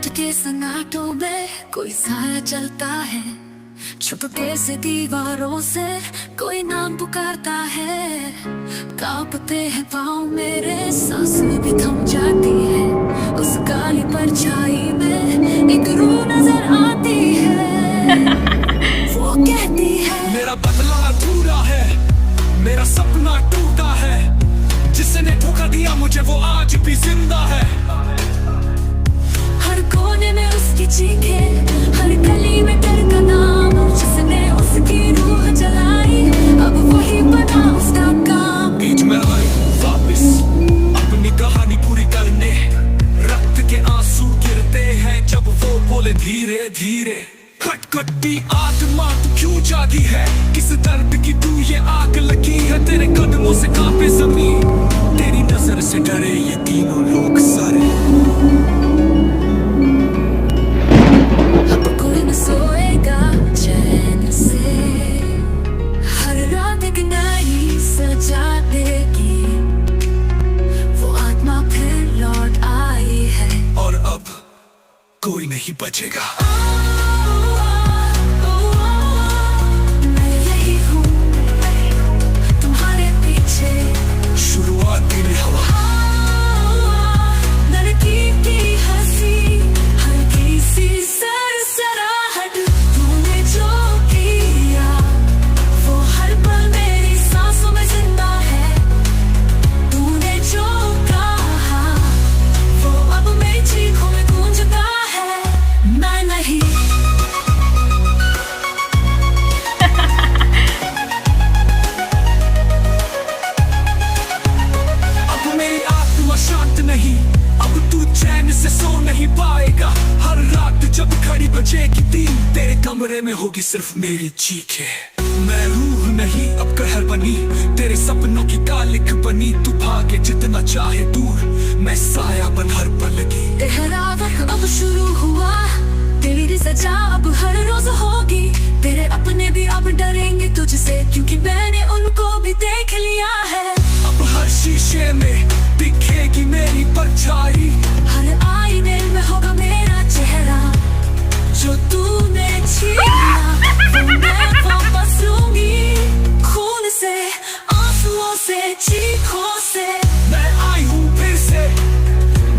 रात के सन्नाटों में कोई साया चलता है, छुपके से दीवारों से कोई नाम पुकारता है। कांपते हैं पाँव मेरे, सांसें भी थम जाती है। उस काली परछाई में एक रूह नजर आती है। वो कहती है मेरा बदला अधूरा है, मेरा सपना टूटा है। जिसने धोखा दिया मुझे वो आज भी जिंदा है। हर कोने में उसकी चीखें, हर गली में डर का नाम। जिसने उसकी रूह जलाई अब वही बना उसका काम। बीच में आई वापिस अपनी कहानी पूरी करने। रक्त के आंसू गिरते हैं जब वो बोले धीरे धीरे। खटखटी आत्मा तू क्यों जागी है, किस दर्द की तू ये आग लगी है। तेरे कदमों से कांपे ज़मीन, तेरी नजर से डरे ये तीनों लोग सारे। अब कोई न सोएगा चैन से, हर रात एक नई सजा देगी। वो आत्मा फिर लौट आई है और अब कोई नहीं बचेगा। मैं यही हूँ तुम्हारे पीछे। शुरुआती में हवा, लड़की की हंसी, हल्की सी सरसराहट। तूने जो किया वो हर पल मेरी सांसों में जिंदा है। तूने जो कहा वो अब मेरी चीखों में गूंजता है। मैं नहीं अब मेरी आत्मा शांत नहीं, अब तू चैन से सो नहीं पाएगा। हर रात जब घड़ी बजेगी 3, तेरे कमरे में होगी सिर्फ मेरी चीखें। मैं रूह नहीं अब कहर बनी, तेरे सपनों की कालिक बनी। तू भागे जितना चाहे दूर, मैं साया बन हर पल की। तेरा वक्त अब शुरू हुआ, तेरी सजा अब हर रोज होगी। तेरे अपने भी अब डरेंगे तुझसे, क्योंकि मैंने उनको भी देख लिया है। अब हर शीशे में दिखेगी मेरी परछाई, हर आईने में होगा मेरा चेहरा। जो तूने छीना वो मैं वापस लूंगी। खून से, आंसुओं से, चीखों से। मैं आई हूँ फिर से,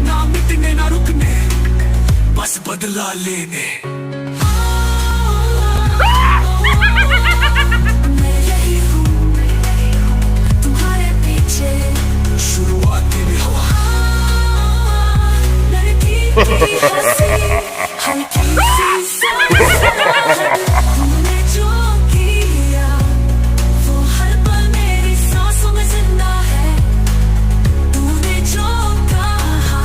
ना मिटने ना रुकने, बस बदला लेने। मैं यही हूँ तुम्हारे पीछे। शुरुआती में हवा, लड़की की हंसी, हल्की सी सरसराहट। तूने जो किया वो हर पल मेरी सांसों में जिंदा है। तूने जो कहा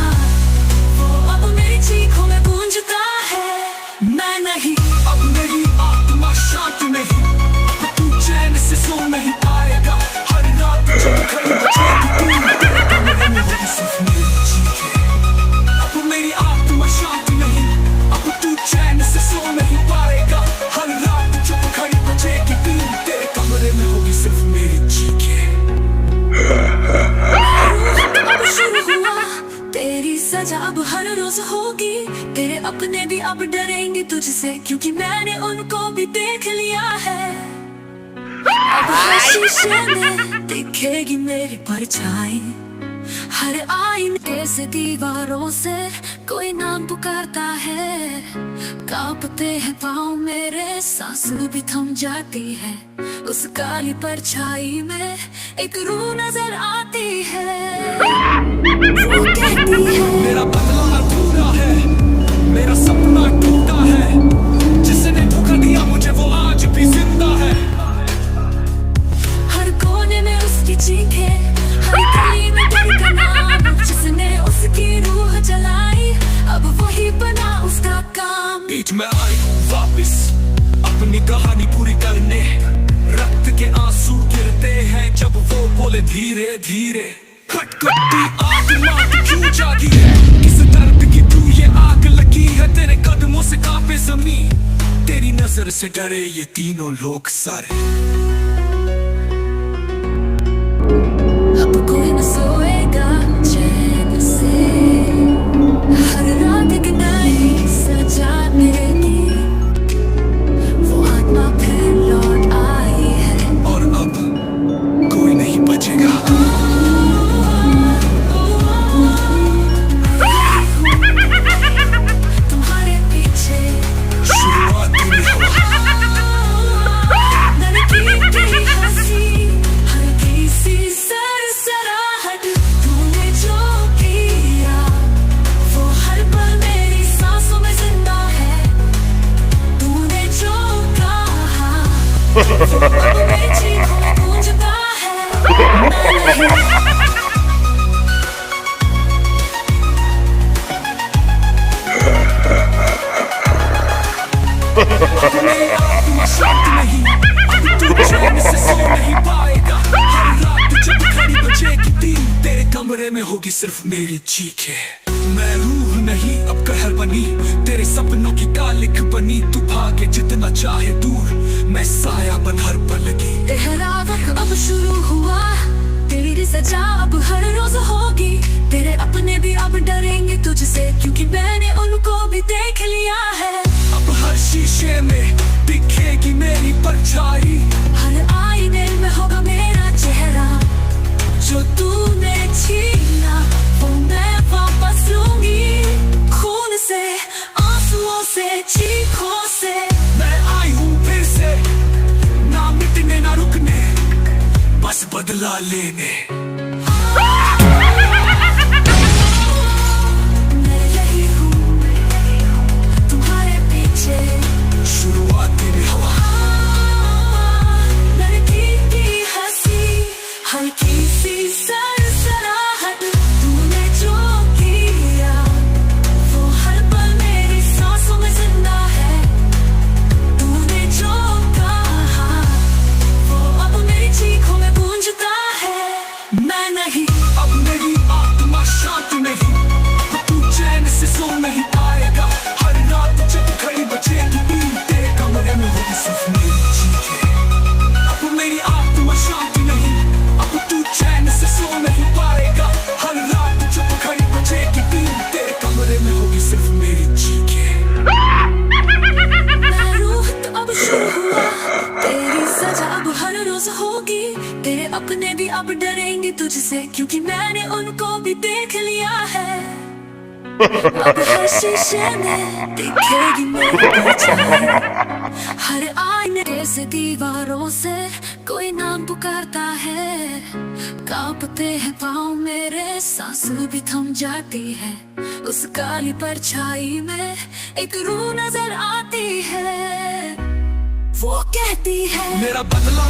वो अब मेरी चीखों में गूंजता है। मैं नहीं अब मेरी आत्मा शांत नहीं, अब तू चैन से सो नहीं पाएगा। हर रात जब घड़ी बजेगी 3, तेरे कमरे में होगी सिर्फ मेरी चीखें। अब मेरी आत्मा शांत नहीं, अब तू चैन से सो नहीं पाएगा। हर रात जब घड़ी बजेगी 3, तेरे कमरे में होगी सिर्फ मेरी चीखें। अब शुरू हुआ, तेरी सजा अब हर रोज होगी। तेरे अपने भी अब डरेंगे तुझसे, क्योंकि मैंने उनको भी देख लिया है। अब हर शीशे में दिखेगी मेरी परछाई, हर आईने से दीवारों से कोई नाम पुकारता है। कांपते हैं पाँव मेरे, सांसें भी थम जाती है। उस काली परछाई में एक रूह नजर आती है। वो कहती है मेरा बदला अधूरा है, मेरा सपना टूटा है। जिसने धोखा दिया मुझे वो आज भी जिंदा है। हर कोने में उसकी चीखें, हर गली में डर का नाम। जिसने उसकी रूह जलाई अब वही बना उसका काम। बीच में आई हूँ वापिस अपनी कहानी पूरी करने। रक्त के आंसू गिरते हैं जब वो बोले धीरे धीरे। खटखटी आत्मा तू क्यों जागी है, किस दर्द की तू ये आग लगी है। तेरे कदमों से कांपे ज़मीन, तेरी नजर से डरे ये तीनों लोग सारे। अब कोई न सोएगा चैन से, हर रात एक नई अब मेरी चीखों में गूंजता है मैं नहीं। मेरी आत्मा शांत नहीं, अब तू चैन से सो नहीं पाएगा। हर रात जब घड़ी बजेगी 3 तेरे कमरे में होगी सिर्फ मेरी चीखें। मैं रूह नहीं अब कहर बनी, तेरे सपनों की कालिक बनी। तू भागे जितना चाहे दूर, मैं साया बन हर पल की। तेरा वक्त अब शुरू हुआ, तेरी सजा अब हर रोज होगी। तेरे अपने भी अब डरेंगे तुझसे, क्योंकि मैंने उनको भी देख लिया है। अब हर शीशे में दिखेगी मेरी परछाई, हर आईने में होगा मेरा चेहरा। जो तूने छीना वो मैं वापस लूंगी, खून से, आंसुओं से, चीखों से। मैं आई हूँ फिर से, ना मिटने ना रुकने, बस बदला लेने। मैं रही हूँ तुम्हारे पीछे, शुरुआत में हवा, लड़की की हंसी, हल्की सी सरसराहट। तूने जो किया वो हर पल मेरी सांसों में जिंदा है। तूने जो कहा वो अब मेरी चीखों में गूंजता है मैं नहीं। अब मेरी आत्मा शांत नहीं, अब तू चैन से सो नहीं पाएगा। हर रात जब घड़ी बजेगी 3 तेरे कमरे में होगी सिर्फ मेरी चीखें। अब मेरी आत्मा शांत नहीं, अब तू चैन से सो नहीं पाएगा। हर रात जब घड़ी बजेगी 3 तेरे कमरे में होगी सिर्फ मेरी चीखें। मैं रूह तो अब शुरू हुआ, तेरी सजा अब हर रोज होगी। तेरे अपने भी अब डरेंगे तुझसे, क्योंकि मैंने उनको भी देख लिया है। अब हर शीशे में दिखेगी मेरी परछाई, हर आईने से, दीवारों से कोई नाम पुकारता है। कांपते हैं पाँव मेरे, सांस भी थम जाती है। उस काली परछाई में एक रूह नजर आती है, वो कहती है मेरा बदला